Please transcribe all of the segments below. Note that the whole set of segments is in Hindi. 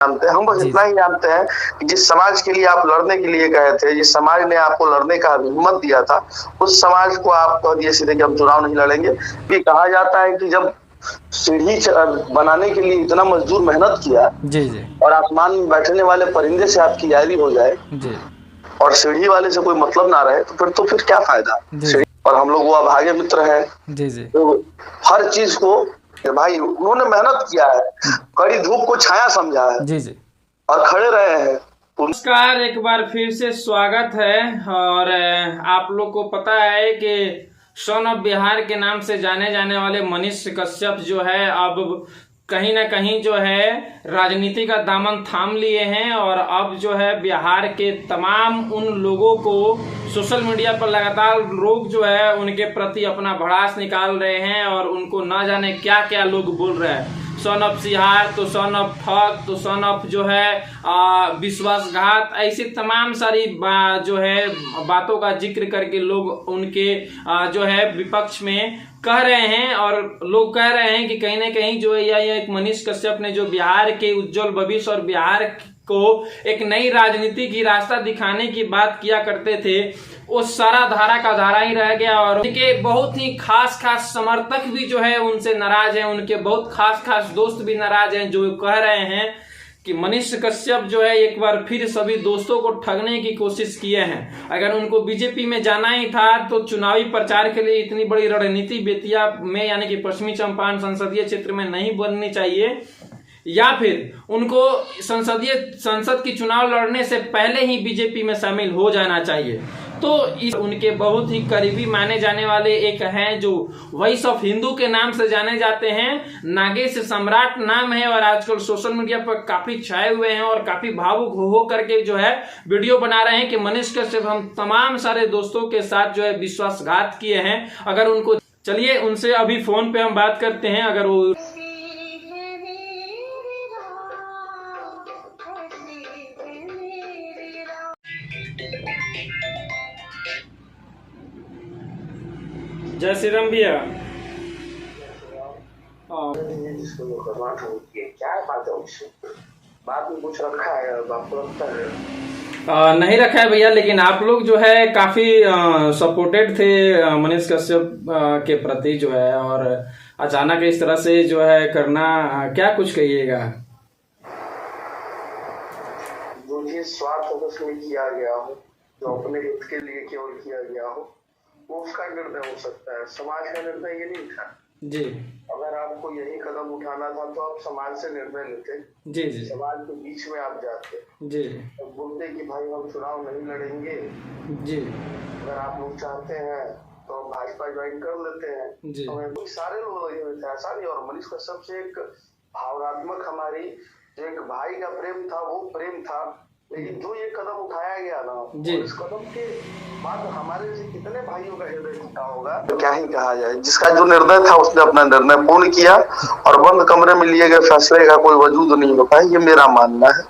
जानते हैं, हम बस इतना ही जानते हैं कि जिस समाज के लिए आप लड़ने के लिए गए थे, जिस समाज ने आपको लड़ने का हिम्मत दिया था, उस समाज को आप कह दिए सीधे कि हम चुनाव नहीं लड़ेंगे। ये कहा जाता है कि जब सीढ़ी बनाने के लिए इतना मजदूर मेहनत किया जी जी और आसमान में बैठने वाले परिंदे से आपकी यारी हो जाए जी और सीढ़ी वाले से कोई मतलब ना रहे, तो फिर क्या फायदा। जी और हम लोग वो अभागे मित्र हैं, जी जी तो हर चीज को भाई उन्होंने मेहनत किया है, कड़ी धूप को छाया समझा है जी जी। और खड़े रहे हैं। नमस्कार, एक बार फिर से स्वागत है। और आप लोग को पता है कि सन ऑफ बिहार के नाम से जाने जाने वाले मनीष कश्यप जो है अब कहीं ना कहीं जो है राजनीति का दामन थाम लिए हैं और अब जो है बिहार के तमाम उन लोगों को सोशल मीडिया पर लगातार लोग जो है उनके प्रति अपना भड़ास निकाल रहे हैं और उनको ना जाने क्या क्या लोग बोल रहे हैं। सन ऑफ सिहार, तो सन ऑफ ठग, तो सन ऑफ जो है विश्वासघात, ऐसी तमाम सारी जो है बातों का जिक्र करके लोग उनके जो है विपक्ष में कह रहे हैं। और लोग कह रहे हैं कि कहीं ना कहीं जो है यह एक मनीष कश्यप ने जो बिहार के उज्जवल भविष्य और बिहार को एक नई राजनीति की रास्ता दिखाने की बात किया करते थे, वो सारा धारा का धारा ही रह गया। और उनके बहुत ही खास समर्थक भी जो है उनसे नाराज हैं, उनके बहुत खास दोस्त भी नाराज हैं, जो कह रहे हैं कि मनीष कश्यप जो है एक बार फिर सभी दोस्तों को ठगने की कोशिश किए हैं। अगर उनको बीजेपी में जाना ही था तो चुनावी प्रचार के लिए इतनी बड़ी रणनीति बेतिया में यानी कि पश्चिमी चंपारण संसदीय क्षेत्र में नहीं बननी चाहिए, या फिर उनको संसद की चुनाव लड़ने से पहले ही बीजेपी में शामिल हो जाना चाहिए। तो इस उनके बहुत ही करीबी माने जाने वाले एक हैं जो वॉइस ऑफ हिंदू के नाम से जाने जाते हैं, नागेश सम्राट नाम है और आजकल सोशल मीडिया पर काफी छाए हुए हैं और काफी भावुक हो करके जो है वीडियो बना रहे हैं कि मनीष कश्यप हम तमाम सारे दोस्तों के साथ जो है विश्वासघात किए हैं। अगर उनको, चलिए उनसे अभी फोन पे हम बात करते हैं। अगर वो जय श्री राम भैया। क्या बात है, बात में कुछ रखा है, आपको रखता है? नहीं रखा है भैया, लेकिन आप लोग जो है काफी सपोर्टेड थे मनीष कश्यप के प्रति जो है, और अचानक इस तरह से जो है करना, क्या कुछ कहिएगा? जो ये स्वार्थ में किया गया हो, जो अपने हित के लिए केवल किया गया हो, वो उसका निर्णय हो सकता है, समाज का निर्णय ये नहीं था जी। अगर आपको यही कदम उठाना था तो आप समाज से निर्णय लेते जी जी, समाज के बीच में आप जाते जी, तो बोलते कि भाई हम चुनाव नहीं लड़ेंगे जी। अगर आप लोग चाहते हैं तो हम भाजपा ज्वाइन कर लेते हैं जी। तो सारे लोग लगे हुए थे, ऐसा नहीं। और मनीष का सबसे एक भावनात्मक हमारी जो एक भाई का प्रेम था वो प्रेम था, लेकिन जो ये कदम उठाया गया ना, इस कदम के बाद हमारे से कितने भाइयों का हृदय टूटा होगा, तो क्या ही कहा जाए। जिसका जो निर्णय था उसने अपना निर्णय पूर्ण किया और बंद कमरे में लिए गए फैसले का कोई वजूद नहीं होता है, ये मेरा मानना है।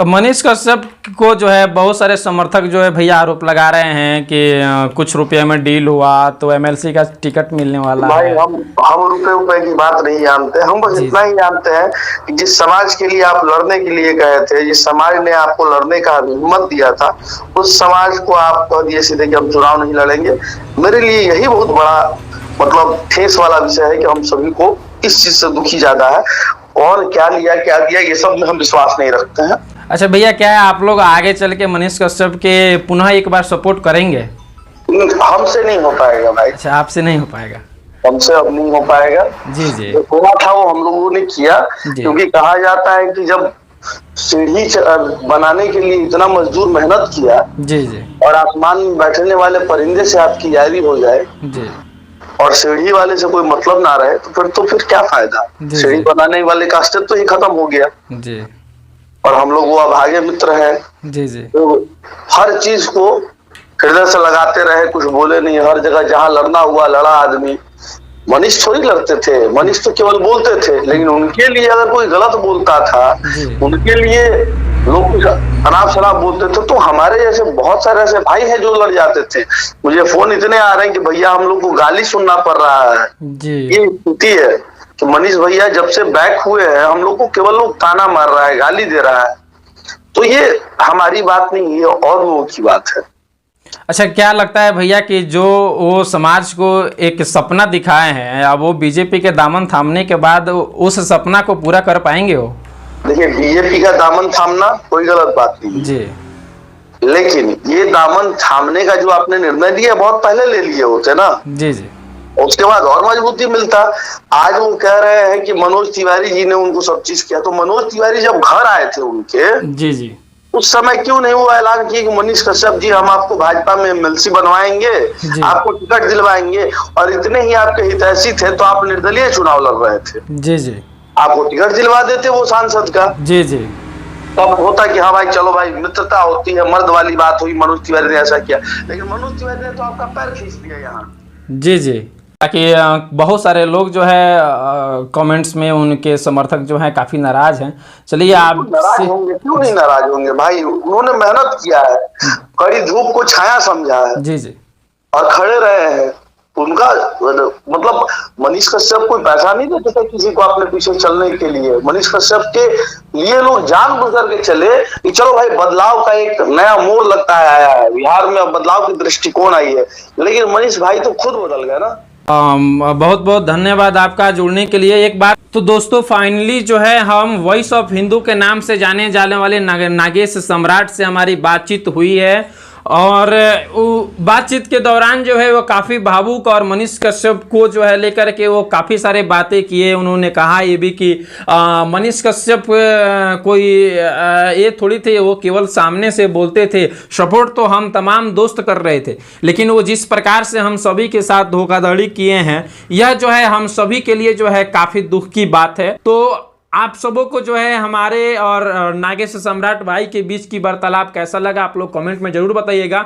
मनीष कश्यप को जो है बहुत सारे समर्थक जो है भैया आरोप लगा रहे हैं कि कुछ रुपये में डील हुआ तो एमएलसी का टिकट मिलने वाला भाई है। हम रुपए की बात नहीं जानते, हम बस इतना ही जानते हैं कि जिस समाज के लिए आप लड़ने के लिए गए थे, जिस समाज ने आपको लड़ने का हिम्मत दिया था, उस समाज को आप कह दिए सीधे कि हम चुनाव नहीं लड़ेंगे। मेरे लिए यही बहुत बड़ा मतलब ठेस वाला विषय है कि हम सभी को इस चीज से दुखी ज्यादा है, और क्या लिया क्या दिया ये सब में हम विश्वास नहीं रखते हैं। अच्छा भैया, क्या है आप लोग आगे चल के मनीष कश्यप के पुनः एक बार सपोर्ट करेंगे? हमसे नहीं हो पाएगा भाई। अच्छा, आपसे नहीं हो पाएगा? हमसे अब नहीं हो पाएगा। जी जी, जो हुआ था वो हम लोगों ने किया, क्योंकि कहा जाता है कि जब सीढ़ी बनाने के लिए इतना मजदूर मेहनत किया जी जी, और आसमान में बैठने वाले परिंदे से आपकी यारी हो जाए जी, और सीढ़ी वाले से कोई मतलब ना रहे, तो फिर क्या फायदा। सीढ़ी बनाने वाले का अस्तित्व तो ही खत्म हो गया जी। और हम लोग वो अभागे मित्र हैं जी जी, तो हर चीज को हृदय से लगाते रहे, कुछ बोले नहीं। हर जगह जहाँ लड़ना हुआ लड़ा आदमी। मनीष थोड़ी लड़ते थे, मनीष तो केवल बोलते थे, लेकिन उनके लिए अगर कोई गलत बोलता था, उनके लिए लोग अनाप शनाप बोलते थे, तो हमारे जैसे बहुत सारे ऐसे भाई हैं जो लड़ जाते थे। मुझे फोन इतने आ रहे हैं कि भैया हम लोग को गाली सुनना पड़ रहा है। जी। ये स्थिति है कि मनीष भैया जब से बैक हुए हैं हम लोग को केवल लोग ताना मार रहा है, गाली दे रहा है। तो ये हमारी बात नहीं, ये और लोगों की बात है। अच्छा, क्या लगता है भैया कि जो वो समाज को एक सपना दिखाए हैं, अब वो बीजेपी के दामन थामने के बाद उस सपना को पूरा कर पाएंगे वो? देखिए, बीजेपी का दामन थामना कोई गलत बात नहीं जी, लेकिन ये दामन थामने का जो आपने निर्णय लिया बहुत पहले ले लिए होते ना। जी जी। उसके बाद और मजबूती मिलता। आज वो कह रहे हैं कि मनोज तिवारी जी ने उनको सब चीज किया, तो मनोज तिवारी जब घर आए थे उनके, जी जी, उस समय क्यों नहीं वो ऐलान किया कि मनीष कश्यप जी हम आपको भाजपा में एमएलसी बनवाएंगे, आपको टिकट दिलवाएंगे, और इतने ही आपके हितैषी थे तो आप निर्दलीय चुनाव लड़ रहे थे। जी जी, आपको टिकट दिलवा देते वो सांसद का। जी जी, तब होता कि हाँ भाई चलो भाई मित्रता होती है, मर्द वाली बात हुई, मनोज तिवारी ने ऐसा किया। लेकिन मनोज तिवारी ने तो आपका पैर खींच दिया यहाँ। जी जी, ताकि बहुत सारे लोग जो है कमेंट्स में उनके समर्थक जो हैं काफी नाराज हैं। चलिए, आप नाराज होंगे, क्यों नहीं नाराज होंगे भाई, उन्होंने मेहनत किया है, कड़ी धूप को छाया समझा है। जी जी, और खड़े रहे हैं। उनका मतलब मनीष कश्यप कोई पैसा नहीं देते थे किसी को अपने पीछे चलने के लिए। मनीष कश्यप के लिए लोग जान गुजर के चले कि चलो भाई बदलाव का एक नया मोड़ लगता है आया है, बिहार में बदलाव की दृष्टिकोण आई है। लेकिन मनीष भाई तो खुद बदल गए ना। बहुत बहुत धन्यवाद आपका जुड़ने के लिए। एक बात तो दोस्तों, फाइनली जो है हम वॉइस ऑफ हिंदू के नाम से जाने जाने वाले नागेश सम्राट से हमारी बातचीत हुई है, और बातचीत के दौरान जो है वो काफ़ी भावुक और मनीष कश्यप को जो है लेकर के वो काफ़ी सारे बातें किए। उन्होंने कहा ये भी कि मनीष कश्यप कोई ये थोड़ी थे, वो केवल सामने से बोलते थे, सपोर्ट तो हम तमाम दोस्त कर रहे थे, लेकिन वो जिस प्रकार से हम सभी के साथ धोखाधड़ी किए हैं, यह जो है हम सभी के लिए जो है काफ़ी दुख की बात है। तो आप सबों को जो है हमारे और नागेश सम्राट भाई के बीच की वार्तालाप कैसा लगा, आप लोग कमेंट में जरूर बताइएगा।